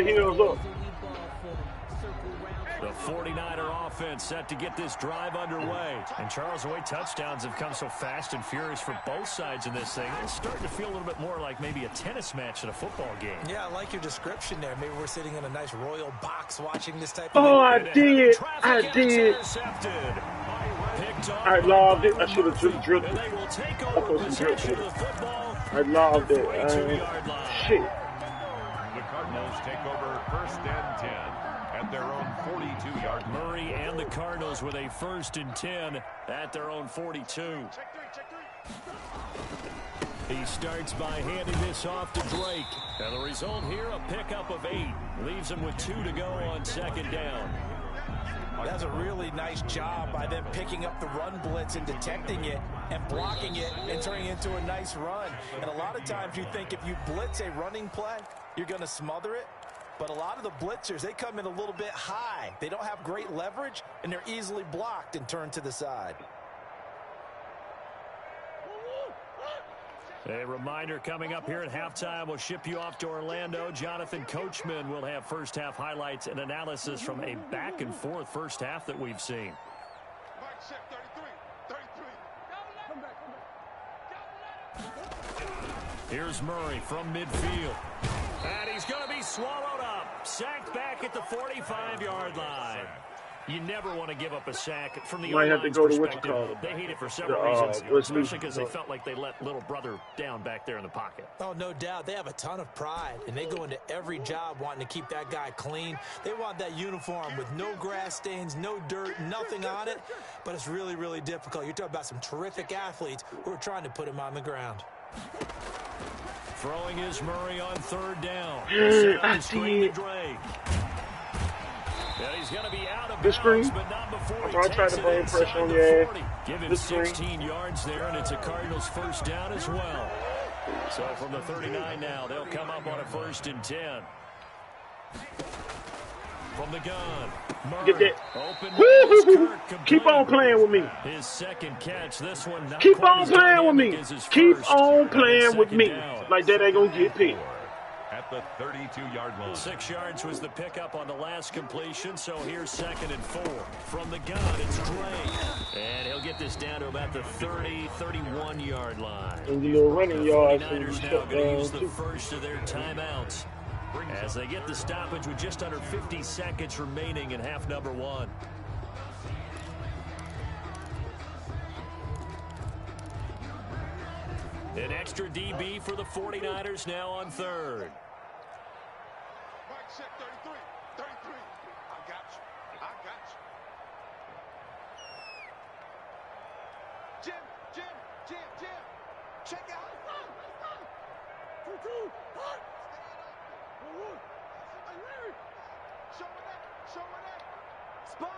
heels up. The 49er offense set to get this drive underway. And Charles, the way touchdowns have come so fast and furious for both sides in this thing, it's starting to feel a little bit more like maybe a tennis match in a football game. Yeah, I like your description there. Maybe we're sitting in a nice royal box watching this type of Oh, I thing. did. I loved it. I should have just drilled it. I loved it. Shit. The Cardinals take over 1st and 10 at their own 42-yard. Murray and the Cardinals with a 1st and 10 at their own 42. He starts by handing this off to Drake. And the result here, a pickup of 8. Leaves him with 2 to go on 2nd down. That's a really nice job by them picking up the run blitz and detecting it and blocking it and turning it into a nice run. And a lot of times you think if you blitz a running play, you're going to smother it. But a lot of the blitzers, they come in a little bit high. They don't have great leverage, and they're easily blocked and turned to the side. A reminder coming up here at halftime. We'll ship you off to Orlando. Jonathan Coachman will have first-half highlights and analysis from a back-and-forth first half that we've seen. Here's Murray from midfield. And he's going to be swallowed up. Sacked back at the 45-yard line. You never want to give up a sack from the might have to go to what you call it. They hate it for several reasons, especially because they felt like they let little brother down back there in the pocket. Oh, no doubt. They have a ton of pride, and they go into every job wanting to keep that guy clean. They want that uniform with no grass stains, no dirt, nothing on it. But it's really, really difficult. You're talking about some terrific athletes who are trying to put him on the ground. Throwing is Murray on 3rd down. I see it. Yeah, he's going to be out of this bounds, screen. but not before he I tried to bring pressure on your ass. Give him this 16 screen. yards there, and it's a Cardinals 1st down as well. So from the 39 now, they'll come up on a 1st and 10. From the gun, Murray. Get that. Open Keep on playing with me. His 2nd catch. This one not Keep quite on as playing with me. dynamic as his Keep first. on playing with me. Down. Like that ain't going to get picked. At the 32-yard line. 6 yards was the pickup on the last completion, so here's 2nd and 4. From the gun, it's Drake. And he'll get this down to about the 30, 31-yard line. And the little running yards. The 49ers now going to use the first of their timeouts as they get the stoppage with just under 50 seconds remaining in half number 1. An extra DB for the 49ers now on 3rd. Check 33. 33. I got you. I got you. Jim. Check out. Sponge.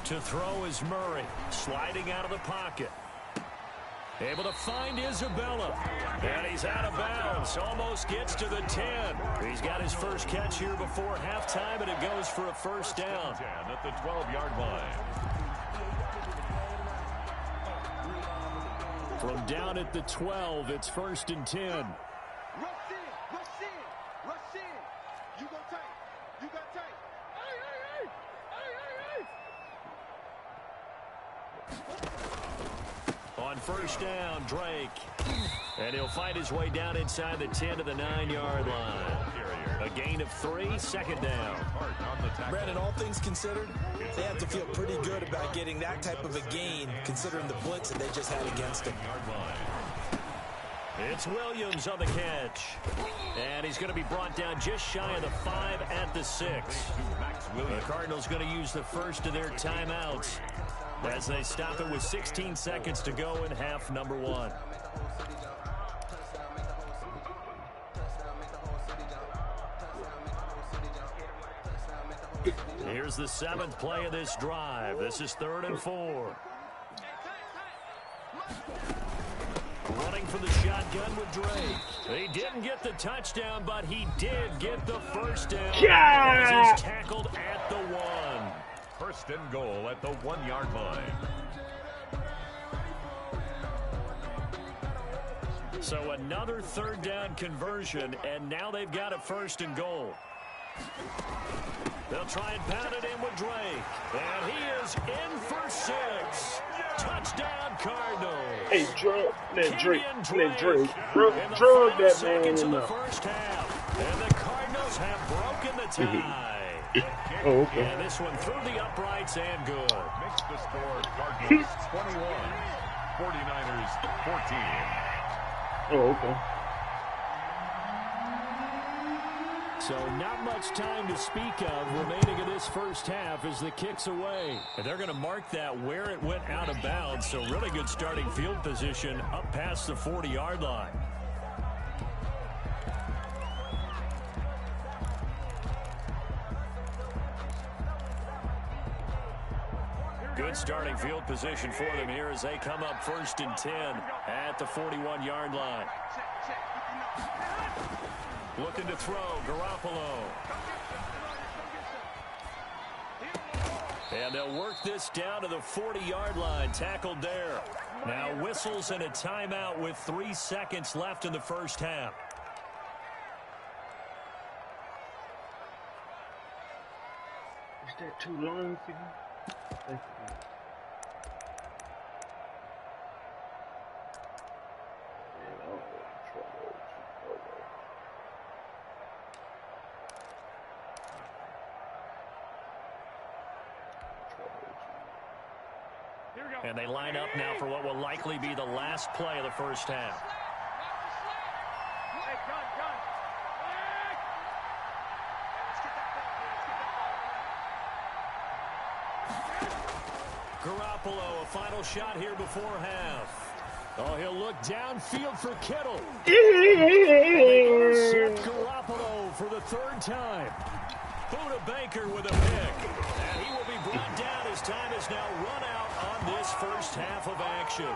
To throw is Murray, sliding out of the pocket. Able to find Isabella. And he's out of bounds. Almost gets to the 10. He's got his first catch here before halftime, and it goes for a 1st down. At the 12-yard line. From down at the 12, it's 1st and 10. Rush in. You go tight. You got tight. On 1st down, Drake. And he'll find his way down inside the 10 to the 9-yard line. A gain of 3, 2nd down. Brandon, all things considered, they have to feel pretty good about getting that type of a gain, considering the blitz that they just had against him. It's Williams on the catch. And he's going to be brought down just shy of the 5 at the 6. The Cardinals going to use the first of their timeouts as they stop it with 16 seconds to go in half number 1. Here's the 7th play of this drive. This is 3rd and 4. Running for the shotgun with Drake. He didn't get the touchdown, but he did get the 1st down. Yeah! He's tackled at the 1. 1st and goal at the 1-yard line. So another third down conversion, and now they've got it 1st and goal. They'll try and pound it in with Drake. And he is in for 6. Touchdown, Cardinals. Hey, drug that Drake. Drug that man in the the first half. And the Cardinals have broken the tie. Oh, okay. And this one through the uprights and good. Makes the score Cardinals 21, 49ers 14. Oh, okay. So not much time to speak of remaining in this first half as the kick's away. And they're going to mark that where it went out of bounds. So really good starting field position up past the 40-yard line. Good starting field position for them here as they come up 1st and 10 at the 41-yard line. Looking to throw, Garoppolo. And they'll work this down to the 40-yard line, tackled there. Now whistles and a timeout with 3 seconds left in the first half. Is that too long for you? Thank you. And they line up now for what will likely be the last play of the first half. Garoppolo, a final shot here before half. Oh, he'll look downfield for Kittle. Intercept Garoppolo for the 3rd time. Buda Baker with a pick. And he will be brought down as time is now run out on this first half of action.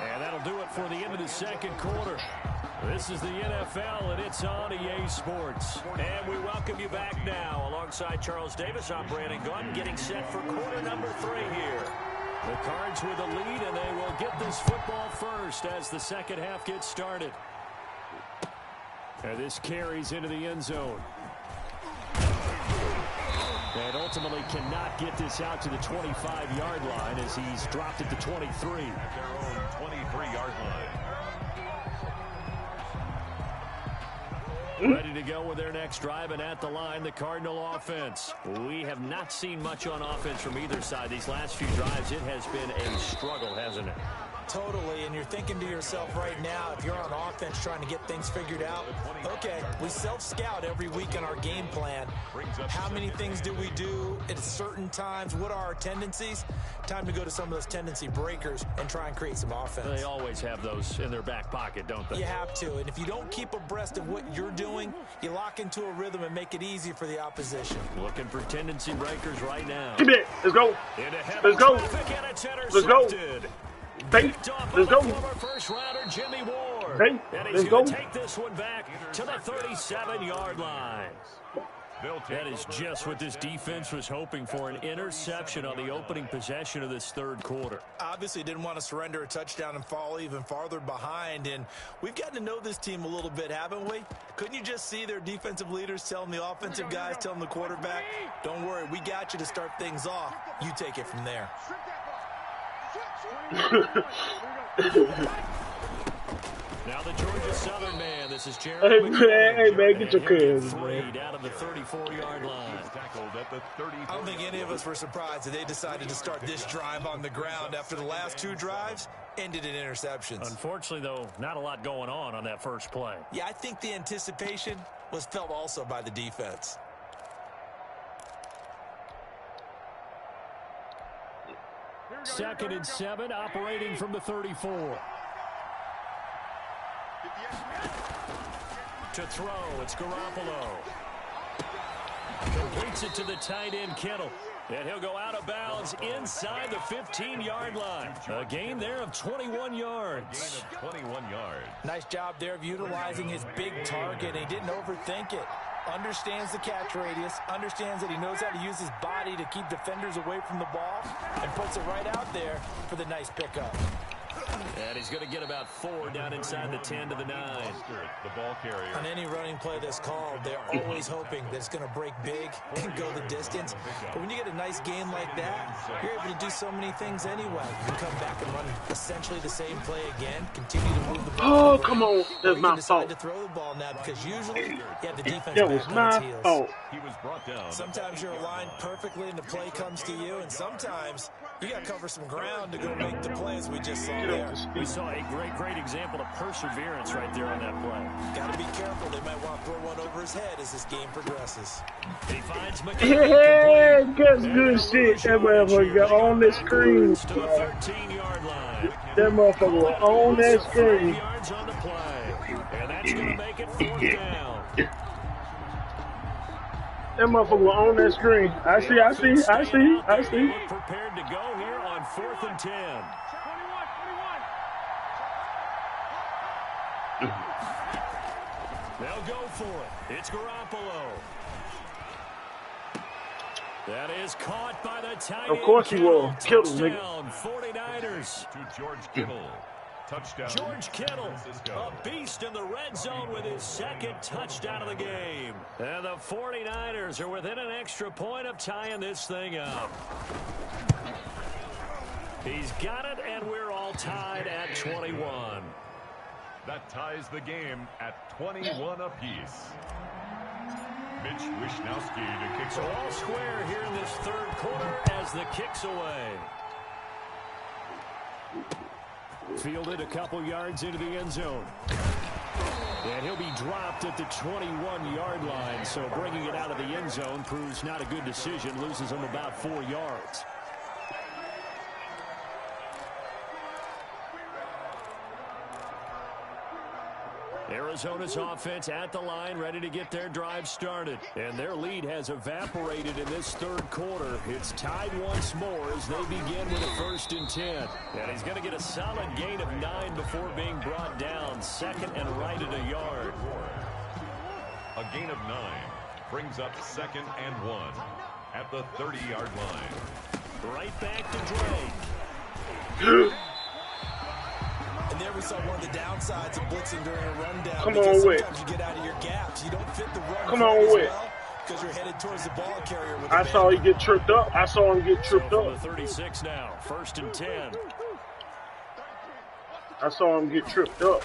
And that'll do it for the end of the second quarter. This is the NFL, and it's on EA Sports. And we welcome you back now. Alongside Charles Davis, I'm Brandon Gunn, getting set for quarter number 3 here. The Cards with the lead, and they will get this football first as the second half gets started. And this carries into the end zone. And ultimately cannot get this out to the 25-yard line as he's dropped it to 23. At their own 23-yard line. Ready to go with their next drive, and at the line, the Cardinal offense. We have not seen much on offense from either side. These last few drives, it has been a struggle, hasn't it? Totally, and you're thinking to yourself right now, if you're on offense trying to get things figured out, okay, we self-scout every week in our game plan. How many things do we do at certain times? What are our tendencies? Time to go to some of those tendency breakers and try and create some offense. They always have those in their back pocket, don't they? You have to, and if you don't keep abreast of what you're doing, you lock into a rhythm and make it easy for the opposition. Looking for tendency breakers right now. Let's go. Let's go. Let's go. Bait. Let's go. First rounder Jimmy Ward. Bait. And he's Let's going go. to take this one back to the 37-yard line. That is just what this defense was hoping for, an interception on the opening possession of this third quarter. Obviously didn't want to surrender a touchdown and fall even farther behind, and we've gotten to know this team a little bit, haven't we? Couldn't you just see their defensive leaders telling the offensive guys, telling the quarterback, don't worry, we got you to start things off. You take it from there. Now the Georgia Southern man. This is Jeremy. Hey, man, get your kids. Down to the 34-yard line. I don't think any of us were surprised that they decided to start this drive on the ground after the last 2 drives ended in interceptions. Unfortunately, though, not a lot going on that first play. Yeah, I think the anticipation was felt also by the defense. Second and 7, operating from the 34. To throw, it's Garoppolo. Completes it to the tight end, Kittle. And he'll go out of bounds inside the 15-yard line. A gain there of 21 yards. Nice job there of utilizing his big target. He didn't overthink it. understands the catch radius, understands that he knows how to use his body to keep defenders away from the ball, and puts it right out there for the nice pickup. And he's going to get about 4 down inside the 10 to the 9. The ball carrier. On any running play that's called, they're always hoping that it's going to break big and go the distance. But when you get a nice game like that, you're able to do so many things anyway. You can come back and run essentially the same play again, continue to move the ball. Oh, come on. That's my fault. To throw the ball now because usually you have the defense That was back on my its heels. fault. He was brought down. Sometimes you're aligned perfectly and the play comes to you, and sometimes you got to cover some ground to go make the plays we just saw there. We saw a great example of perseverance right there on that play. Got to be careful. They might want to throw one over his head as this game progresses. He finds Yeah, that's good shit. That motherfucker got on the screen. to the 13-yard line. That motherfucker was on that 5 screen. yards on the play. And that's going to make it 4th down. That motherfucker was on that screen. I see. Look prepared to go here on 4th and 10. They'll go for it. It's Garoppolo. That is caught by the tight end. Of course he will. Killed him, nigga. Touchdown, 49ers. To George Kittle. Touchdown. George Kittle, a beast in the red zone with his 2nd touchdown of the game. And the 49ers are within an extra point of tying this thing up. He's got it, and we're all tied at 21. That ties the game at 21 apiece. Mitch Wishnowski to kick So off. all square here in this 3rd quarter as the kick's away. Fielded a couple yards into the end zone. And he'll be dropped at the 21-yard line. So bringing it out of the end zone proves not a good decision. Loses him about 4 yards. Arizona's offense at the line, ready to get their drive started. And their lead has evaporated in this 3rd quarter. It's tied once more as they begin with a 1st and 10. And he's going to get a solid gain of 9 before being brought down. 2nd and right at a yard. A gain of 9 brings up 2nd and 1 at the 30-yard line. Right back to Drake. And there we saw one of the downsides of blitzing during a rundown. Come because on, Wick. sometimes you get out of your gaps. You don't fit the run Come quite on, as Wick. well because you're headed towards the ball carrier. With I saw him get tripped up. So from the 36 now, 1st and 10. I saw him get tripped up.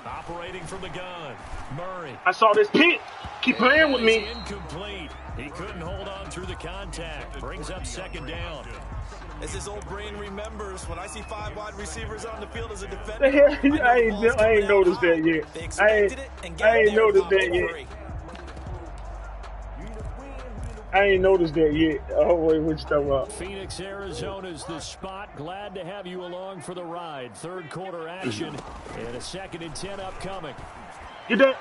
Operating from the gun, Murray. I saw this pick. Keep playing with me. Incomplete. He couldn't hold on through the contact. Brings up 2nd down. As his old brain remembers, when I see 5 wide receivers on the field as a defender, I ain't noticed that yet. I ain't noticed that yet. I ain't noticed that yet. Oh, wait, what you talking about? Phoenix, Arizona's the spot. Glad to have you along for the ride. 3rd quarter action and a 2nd and 10 upcoming. Get that.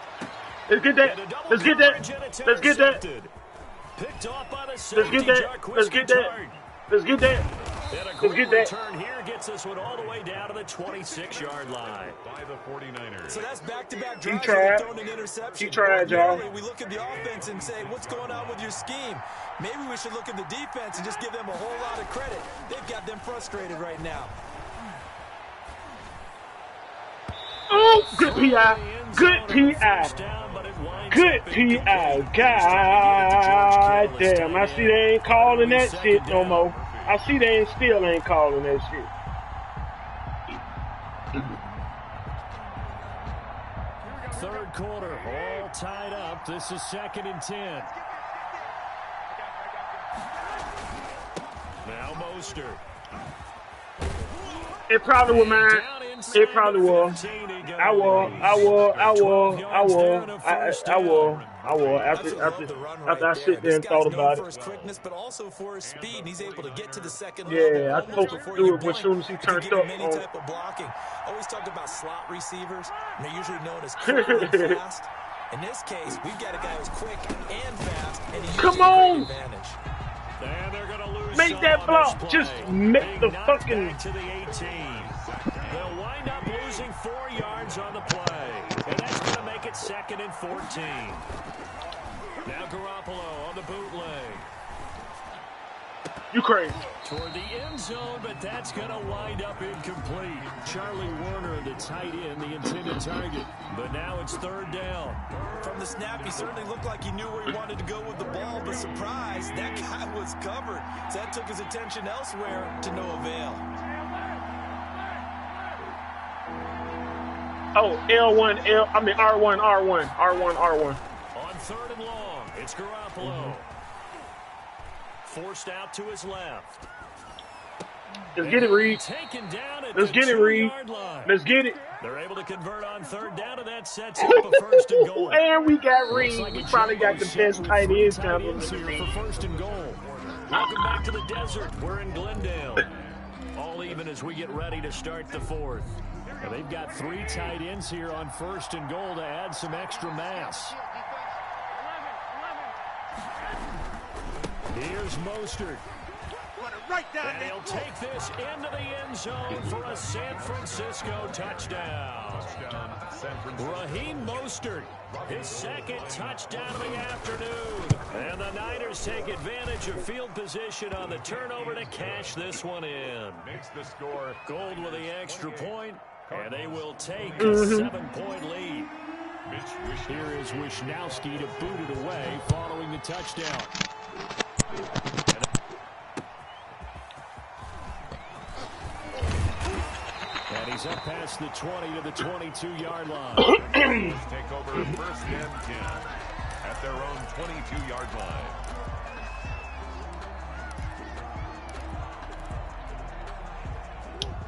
Let's get that. Let's get that. Let's get that. Picked off by the Let's safety. get that. Let's get that. Let's get that. And a Let's quick get that. return here gets this one all the way down to the 26-yard line. By the 49ers. So that's back-to-back He drives. tried. Thrown an interception. He tried, y'all. Ordinarily, we look at the offense and say, what's going on with your scheme? Maybe we should look at the defense and just give them a whole lot of credit. They've got them frustrated right now. Oh, good PI. Good PI. Good PI. God damn. I see they ain't calling that shit no more. I see they still ain't calling that shit. Third quarter, all tied up. This is 2nd and 10. Now Mostert. It probably was mine. It probably was. I was. After I sit there and thought about it. Quickness, but also for his speed. He's able to get to the second Yeah, I level supposed to do it as soon as he turned up. Any type of blocking. Always talked about slot receivers, and they're usually known as quick and fast. In this case, we've got a guy who's quick and fast, and he Come on! advantage. And they're going to lose Make that block. Just make the fucking. to the 18. They'll wind up losing 4 yards on the play, and that's going to make it 2nd and 14. Now Garoppolo on the bootleg. You crazy. Toward the end zone, but that's going to wind up incomplete. Charlie Warner, the tight end, the intended target. But now it's third down. From the snap, he certainly looked like he knew where he wanted to go with the ball, but surprise, that guy was covered. So that took his attention elsewhere to no avail. Oh, R1. On third and long, it's Garoppolo. Forced out to his left. Let's get it, Reed. Let's get it, Reed. Let's get it. They're able to convert on third down, and that sets up a first and goal. And we got Reed. We probably got the best tight ends here for first and goal. Welcome back to the desert. We're in Glendale. All even as we get ready to start the fourth. And they've got 3 tight ends here on first and goal to add some extra mass. Here's Mostert. And he'll take this into the end zone for a San Francisco touchdown. Raheem Mostert, his second touchdown of the afternoon. And the Niners take advantage of field position on the turnover to cash this one in. Makes the score. Gold with the extra point, and they will take a 7-point lead. Here is Wishnowski to boot it away following the touchdown. And he's up past the 20 to the 22-yard line. Take over first and 10 at their own 22-yard line.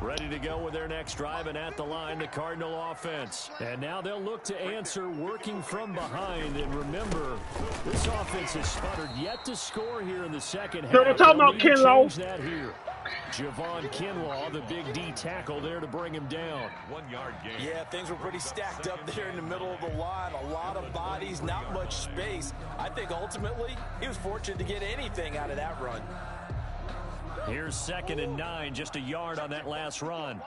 Ready to go with their next drive, and at the line, the Cardinal offense. And now they'll look to answer working from behind. And remember, this offense has sputtered yet to score here in the second half. We're talking about Kinlaw. That here. Javon Kinlaw, the big D tackle there to bring him down. 1-yard gain. Yeah, things were pretty stacked up there in the middle of the line. A lot of bodies, not much space. I think ultimately he was fortunate to get anything out of that run. Here's 2nd and 9, just a yard on that last run.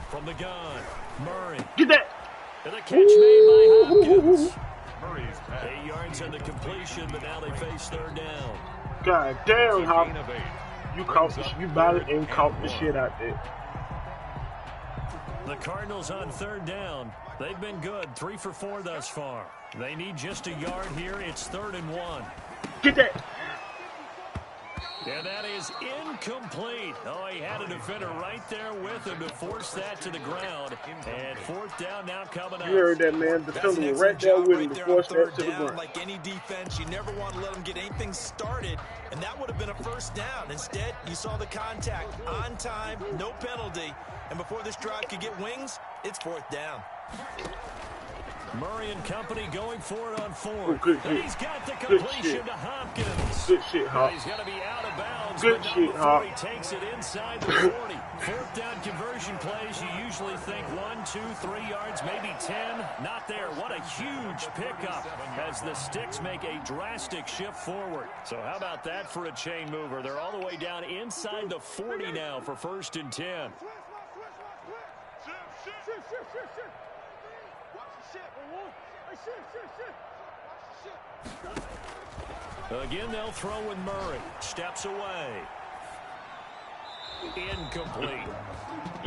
From the gun, Murray. Get that. And the catch made by Hopkins. Murray's 8 yards on the completion, but now they face third down. God damn, Hopkins. You bought it and caught the shit out there. The Cardinals on third down. They've been good, 3 for 4 thus far. They need just a yard here. It's 3rd and 1. Get that. And that is incomplete. Oh, he had a defender right there with him to force that to the ground. And 4th down now coming up. You heard that, man. The defender was right there with him to force that to the ground. Like any defense, you never want to let them get anything started, and that would have been a first down. Instead, you saw the contact on time, no penalty, and before this drive could get wings, it's 4th down. Murray and company going for it on 4th. Good and he's got the completion to Hopkins. Good shit, Hop. He's going to be out of bounds. Good shit, Hop. He takes it inside the 40. 4th down conversion plays, you usually think 1, 2, 3 yards, maybe 10. Not there. What a huge pickup as the Sticks make a drastic shift forward. So how about that for a chain mover? They're all the way down inside the 40 now for 1st and 10. Again, they'll throw with Murray. Steps away. Incomplete.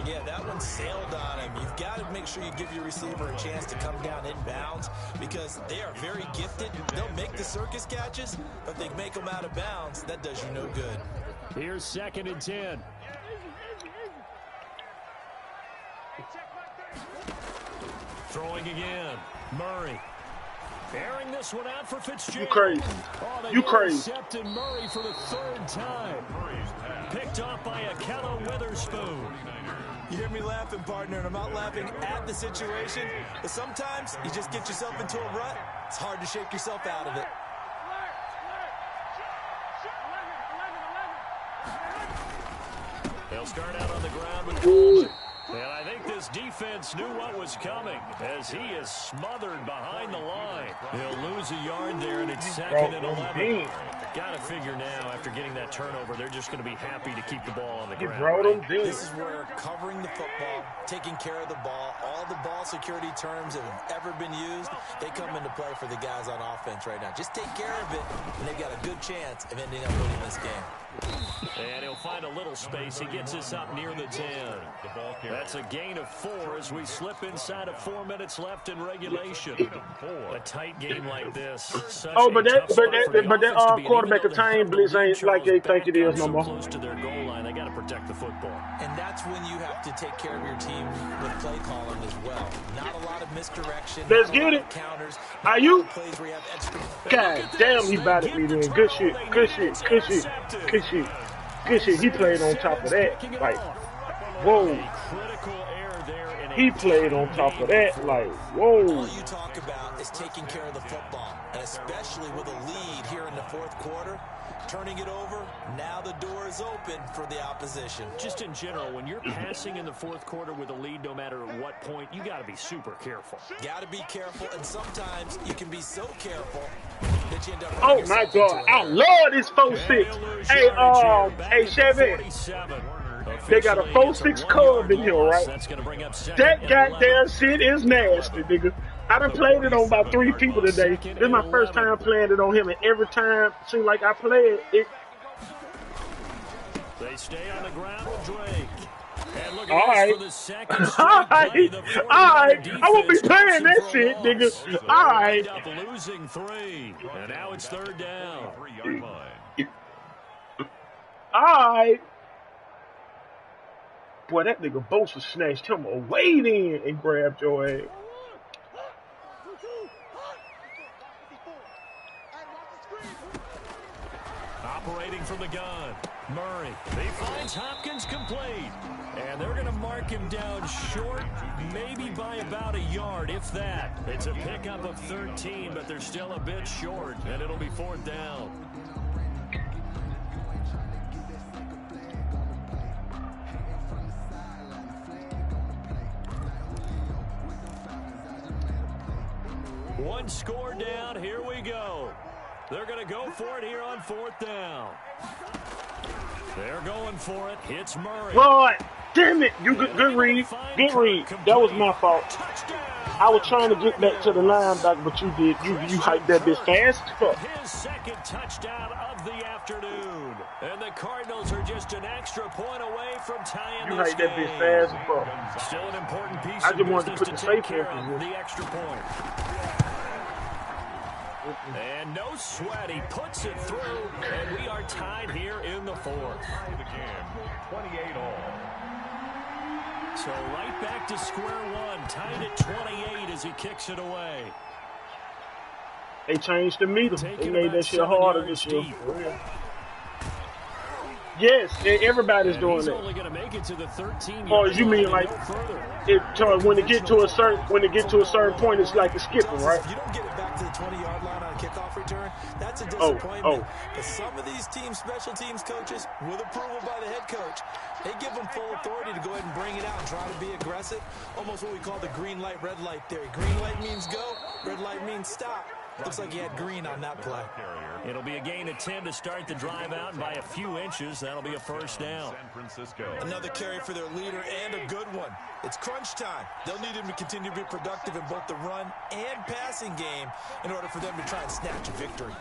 Yeah, that one sailed on him. You've got to make sure you give your receiver a chance to come down inbounds because they are very gifted. They'll make the circus catches, but they make them out of bounds. That does you no good. Here's 2nd and 10. Throwing again. Murray. Airing this one out for Fitzgerald. You crazy. Oh, You crazy. Intercepted Murray for the 3rd time. Picked off by Akello Witherspoon. You hear me laughing, partner, and I'm not laughing at the situation, but sometimes you just get yourself into a rut. It's hard to shake yourself out of it. They'll start out on the ground with Coleman. And I think this defense defense knew what was coming as he is smothered behind the line. He'll lose a yard there, and it's 2nd and 11. Got to figure now, after getting that turnover, they're just going to be happy to keep the ball on the ground. Right? This is where covering the football, taking care of the ball, all the ball security terms that have ever been used, they come into play for the guys on offense right now. Just take care of it, and they've got a good chance of ending up winning this game. And he'll find a little space. He gets us up near the 10. That's a gain of 4 as we slip inside of 4 minutes left in regulation. A tight game like this. But that quarterback attained blitz ain't like they think it is no more. Close to their goal line, they got to protect the football. And that's when you have to take care of your team with play calling as well. Not a lot of misdirection. Let's get it. Counters. Are you? Plays where you have extra. God damn, he batted me then. Good shit. Good shit. Good shit. Good shit. Good shit. He played on top of that. Like, whoa. He played on top of that. Like, whoa. All you talk about is taking care of the football, and especially with a lead here in the 4th quarter. Turning it over, now the door is open for the opposition. Just in general, when you're passing in the 4th quarter with a lead, no matter at what point, you got to be super careful. Got to be careful, and sometimes you can be so careful that you end up. Oh my God, I love this 4-6. Hey, Chevy. They got a 4-6 Cub in here, right? That goddamn shit is nasty, nigga. I done played it on about 3 people today. This is my first time playing it on him, and every time it seems like I play it. They stay on the ground with Drake. And look all at right. for the second All right. I won't be playing that shit, nigga. All right. Losing 3, and now it's 3rd down. All right. Boy, that nigga Bosa snatched him away then and grabbed your ass. Operating from the gun, Murray. He finds Hopkins complete. And they're going to mark him down short, maybe by about a yard, if that. It's a pickup of 13, but they're still a bit short, and it'll be 4th down. One score down, here we go. They're going to go for it here on 4th down. They're going for it. Hits Murray. Boy, damn it. You good read. Good read. That was my fault. I was trying to get back to the linebacker, but you did. You hyped that bitch fast. His 2nd touchdown of the afternoon. And the Cardinals are just an extra point away from tying this game. You hyped that bitch fast. Still an important piece I of just wanted to put the take safe care in of the extra point. And no sweat, he puts it through, and we are tied here in the 4th. The game, 28 all. So right back to square one, tied at 28 as he kicks it away. They changed the meter. They made that shit harder this year. Yes, everybody's doing that. Only gonna make it to the 13. Or you mean like when it get to a certain point, it's like a skipping, right? If you don't get it back to the 20-yard line on a kickoff return, that's a disappointment. But some of these special teams coaches, with approval by the head coach, they give them full authority to go ahead and bring it out and try to be aggressive. Almost what we call the green light, red light theory. Green light means go, red light means stop. Looks like he had green on that play. It'll be a gain of 10 to start the drive out, and by a few inches, that'll be a 1st down. Another carry for their leader, and a good one. It's crunch time. They'll need him to continue to be productive in both the run and passing game in order for them to try and snatch a victory.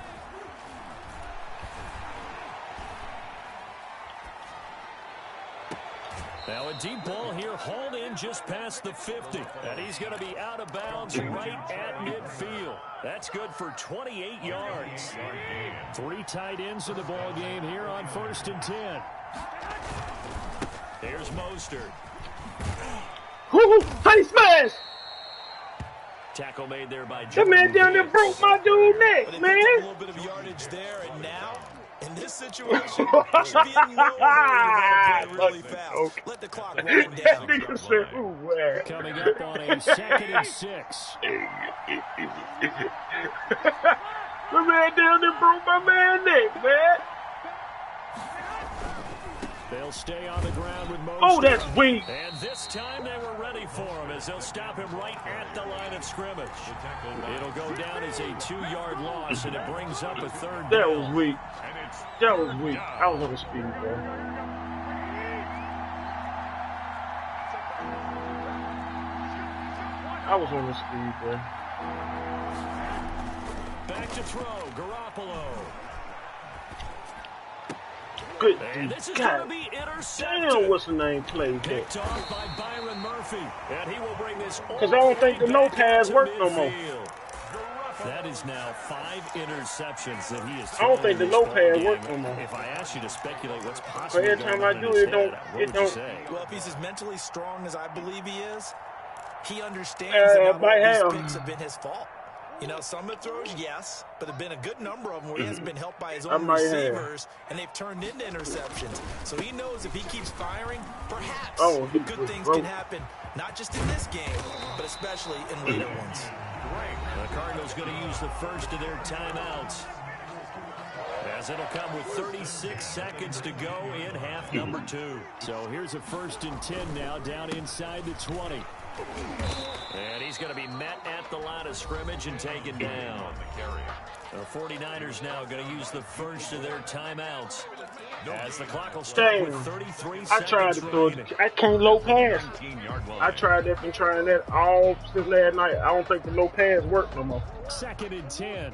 Now a deep ball here, hauled in just past the 50. And he's going to be out of bounds right at midfield. That's good for 28 yards. 3 tight ends in the ball game here on 1st and 10. Here's Mostert. Woo-hoo, face mask! Tackle made there by That man down there broke my dude's neck, man. A little bit of yardage there, and now in this situation, there should be no hurry to play really fast. Let the clock wind down. That nigga said, ooh, where? Coming up on a 2nd and 6. The man down there broke my man's neck, man. They'll stay on the ground with Mostert. Oh, that's weak. And this time they were ready for him as they'll stop him right at the line of scrimmage. It'll go down as a 2-yard loss, and it brings up a third down. That was weak. That was weak. I was on the speed, bro. I was on the speed, bro. Back to throw, Garoppolo. Good. And this is God going to be intercepted. damn, what's the name played that? Picked off by Byron Murphy. And he will bring this Because I don't think the no pads work no more. That is now 5 interceptions that he has I don't think the no pad game. work no more. If I ask you to speculate what's But possible, every time I do, it don't. It don't. Well, if he's as mentally strong as I believe he is, he understands that might not all have. these picks have been his fault. You know, some of the throws, yes, but there have been a good number of them where he hasn't been helped by his own receivers, and they've turned into interceptions. So he knows if he keeps firing, perhaps good things can happen, not just in this game, but especially in later ones. The Cardinals going to use the first of their timeouts, as it'll come with 36 seconds to go in half number 2. So here's a 1st and 10 now, down inside the 20. And he's going to be met at the line of scrimmage and taken down. The 49ers now going to use the first of their timeouts, as the clock will start with 33 seconds I tried to throw it. I can't low pass. I tried that and trying that all since last night. I don't think the low pass work no more. 2nd and 10.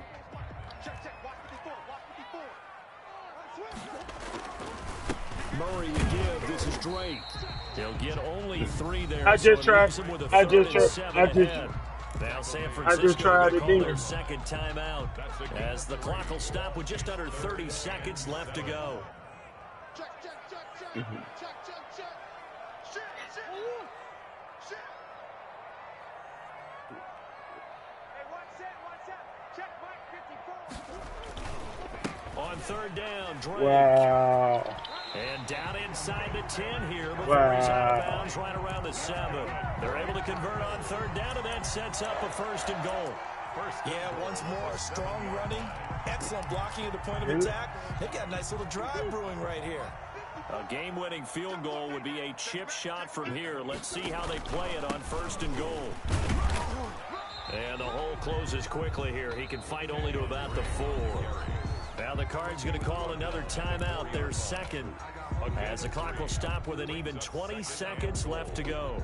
Murray will give. This is Drake. He'll get only 3 there. I just tried. I just tried it. Their second timeout, as the clock will stop with just under 30 seconds left to go. On 3rd down, Drake. Wow. And down inside the 10 here before he's out of bounds right around the 7. They're able to convert on 3rd down, and that sets up a 1st and goal. Yeah, once more, strong running, excellent blocking at the point of attack. They've got a nice little drive brewing right here. A game-winning field goal would be a chip shot from here. Let's see how they play it on 1st and goal. And the hole closes quickly here. He can fight only to about the 4. Now the Cards going to call another timeout, their second, as the clock will stop with an even 20 seconds left to go.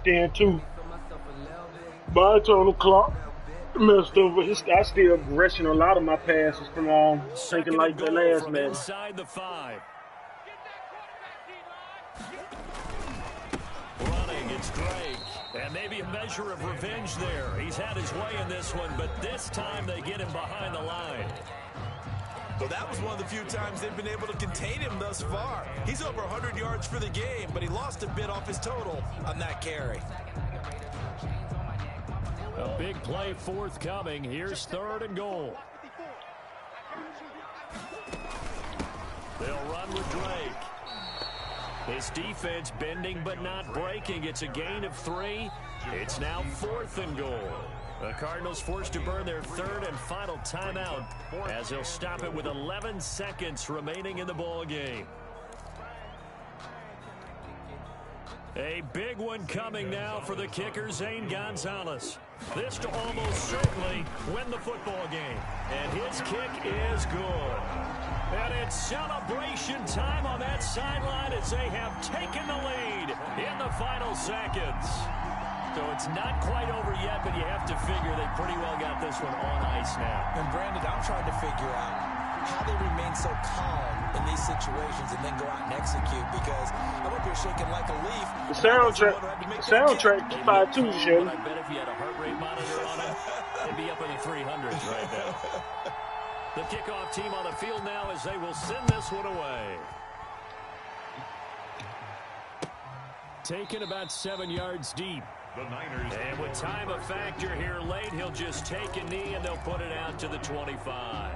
Then too. By the time the clock messed over, I still rushing a lot of my passes from thinking like the last man. Inside the 5. Running, it's Drake. And maybe a measure of revenge there. He's had his way in this one, but this time they get him behind the line. Well, that was one of the few times they've been able to contain him thus far. He's over 100 yards for the game, but he lost a bit off his total on that carry. A big play forthcoming. Here's 3rd and goal. They'll run with Drake. His defense bending but not breaking. It's a gain of 3. It's now 4th and goal. The Cardinals forced to burn their 3rd and final timeout, as they'll stop it with 11 seconds remaining in the ball game. A big one coming now for the kicker, Zane Gonzalez. This to almost certainly win the football game. And his kick is good. And it's celebration time on that sideline as they have taken the lead in the final seconds. So it's not quite over yet, but you have to figure they pretty well got this one on ice now. And Brandon, I'm trying to figure out how they remain so calm in these situations and then go out and execute, because I'm up here shaking like a leaf. The soundtrack 5-2, Shannon. I bet if you had a heart rate monitor on it, it'd be up in the 300s right now. The kickoff team on the field now as they will send this one away. Taken about 7 yards deep. And with time a factor here late, he'll just take a knee and they'll put it out to the 25.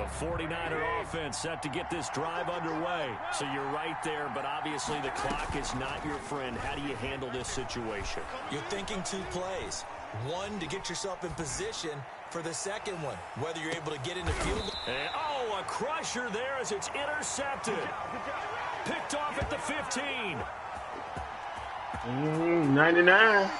The 49er offense set to get this drive underway. So you're right there, but obviously the clock is not your friend. How do you handle this situation? You're thinking 2 plays. One, to get yourself in position for the second one, whether you're able to get into field. And, oh, a crusher there as it's intercepted. Picked off at the 15. 99.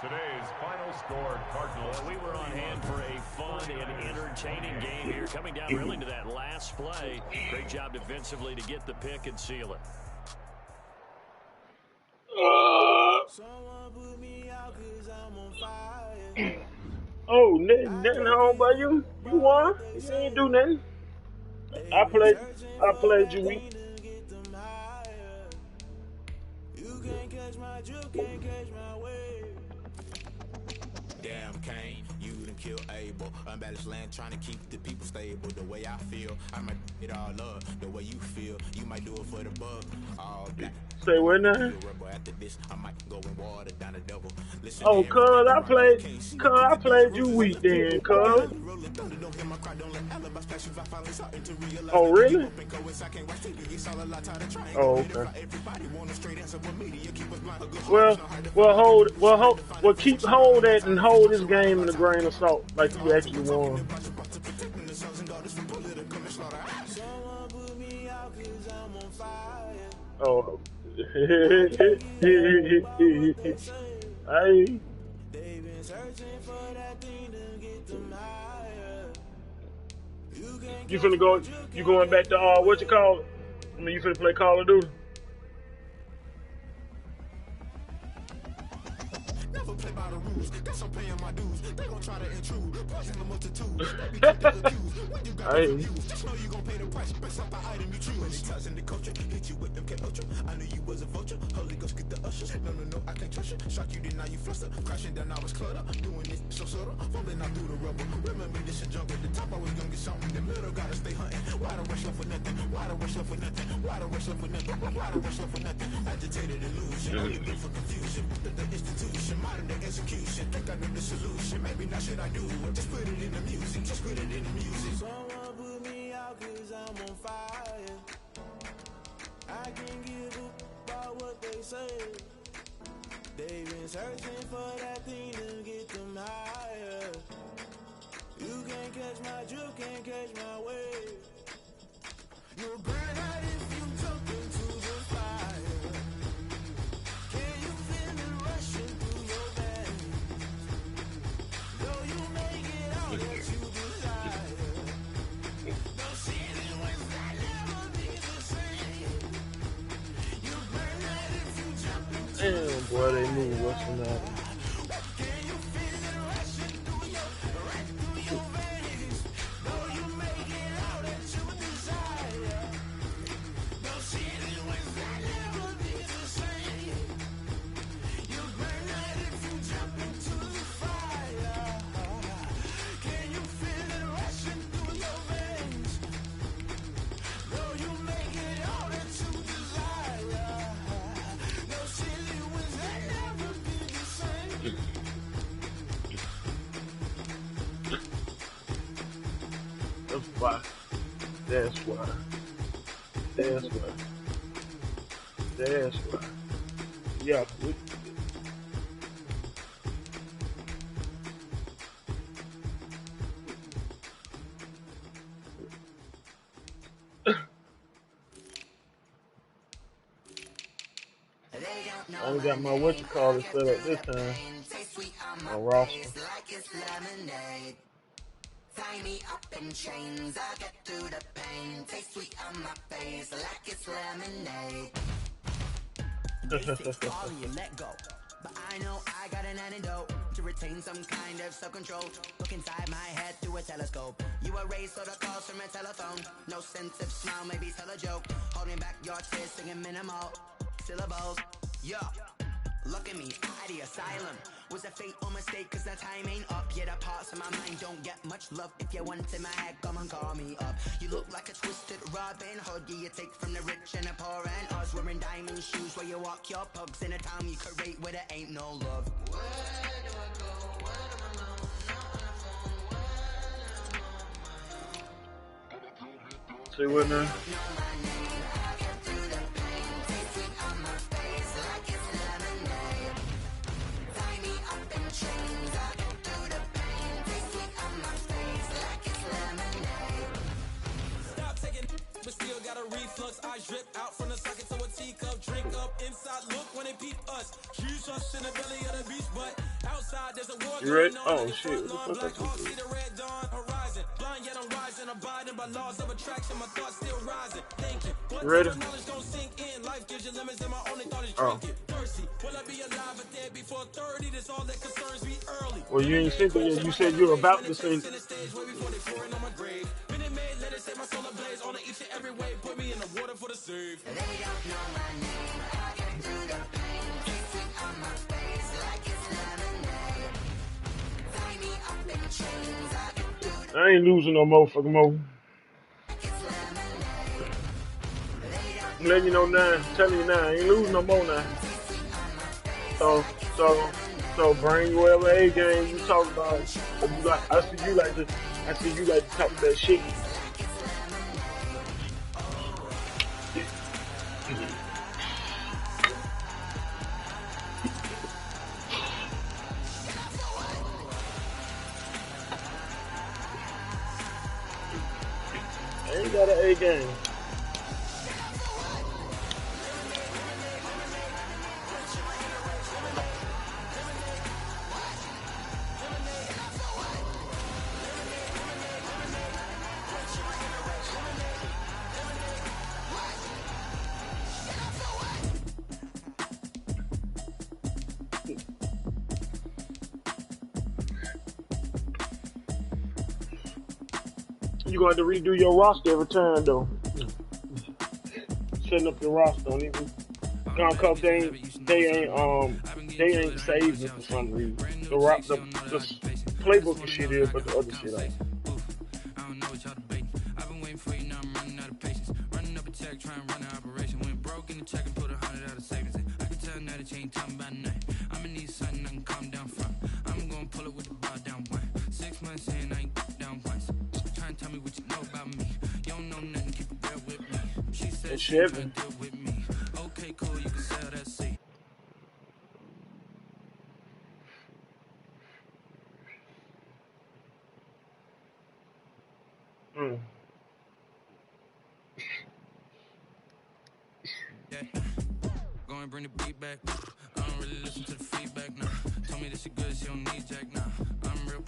Today's final score, Cardinals. Well, we were on hand for a fun and entertaining game here. Coming down really to that last play. Great job defensively to get the pick and seal it. Oh, nothing home by you. You won. You ain't do nothing. I played you weak. Damn, Kane, you done kill Abel. Unbalanced land, trying to keep the people stable. The way I feel, I might it all up. The way you feel, you might do it for the bug. All black. Say what now? After this, I might go and water down the devil. Listen, oh, cuz I played you weak then, cuz. Oh, really? Oh, okay. Well, keep hold that and hold this game in a grain of salt, like you actually won. Oh. Hey. You finna go? You going back to what you call it? I mean, you finna play Call of Duty? Never play by the rules. Guess I'm paying my dues. They gon' try to intrude. Poison the multitude. When you got confused, just know you gon' pay the price. Best up the item you choose. Many ties in the culture. Hit you with them K-Ultra. I knew you was a vulture. Holy Ghost get the ushers. No, I can't trust you. Shock you, then now you fluster. Crashing down, I was cluttered. Doing this so subtle. Falling out through the rubble. Remember this is junk at the top. I was gonna get something. The middle gotta stay hunting. Why the rush up for nothing? Why the rush up for nothing? Why the rush up for nothing? Why the rush up for nothing? Agitated illusion. Only built for confusion. The institution. Modern day execution. Think I know the solution. Maybe not should I do it? Just put it in the music. Just put it in the music. Someone put me out 'cause I'm on fire. I can't give up about what they say. They've been searching for that thing to get them higher. You can't catch my drift, can't catch my wave. You'll burn out if you jump into the fire. Can you feel it rushing through your veins? Though you make it out that you desire. No ceiling was that never be the same. You burn out if you jump into Damn, boy, they knew what's the matter. Can you feel it rushing through your veins? Though you make it out that you desire. No ceiling was that never be the same. You burn out if you jump into the fire. Can you feel it rushing through your veins? Though you make it out that you desire. No ceiling was that never be the same. That's why. Yeah. I only got my set up this time. My roster. Tie me up in chains, I'll get through the pain. Taste sweet on my face like it's lemonade. All you let go, but I know I got an antidote to retain some kind of self-control. Look inside my head through a telescope. You erase all the calls from a telephone. No sense of smile, maybe tell a joke. Holding back your tears, singing minimal syllables. Yeah. Look at me, out the asylum. Was a fate or mistake, cause the time ain't up. Yet the parts of my mind don't get much love. If you want in my head, come and call me up. You look like a twisted Robin Hood. Yeah, you take from the rich and the poor and us. Wearing diamond shoes where you walk your pugs. In a town you create where there ain't no love. Where do I go? Where do I know? Not on the phone. Say what now? But still got a reflux. I drip out from the socket to a teacup. Drink up inside. Look when they peep us. She's us in the belly of the beach, but outside there's a war You ready? going on. Oh shit! What the Black fuck Hawk, I see the red dawn horizon. Blind yet I'm rising. Abiding by laws of attraction. My thoughts still rising. Thinking. What You ready? type of knowledge gon' sink in? Life gives you limits, and my only thought is Oh. drinking. Thirsty. Will I be alive or dead before 30? That's all that concerns me early. Well, you ain't sent it yet. You said you're about to send. Let it set my soul ablaze on each and every way. Put me in the water for the save. They don't know my name, but I'll get through the pain. Kissing on my face like it's lemonade. Tie me up in chains, I'll get through the I ain't losing no motherfucking more. I'm letting you know now. I'm telling you now. I ain't losing no more now. So bring whatever A game you talk about. You like, I see you like to talk that shit. I ain't got an A game. You gonna have to redo your roster every time though. Setting up your roster on even cause they ain't saved it for some reason. The playbook and shit is, but the other shit ain't. I don't know what y'all debating. I've been waiting for you, now I'm running out of patience. Running up a check, trying to run an operation. Went broke in the check and put 100 out of savings in. I can tell now that you ain't talking about nothing. I'm gonna need something I can calm down from. I'm gonna pull it with the bar down one. 6 months in, I ain't down once. Trying to tell me what you know about me. You don't know nothing, keep it real with me. She said she ain't trying to deal with me. Okay, cool, you can sell that seat. Yeah. Go and bring the beat back. I don't really listen to the feedback now. Told me that she good, she don't need Jack now. I'm real.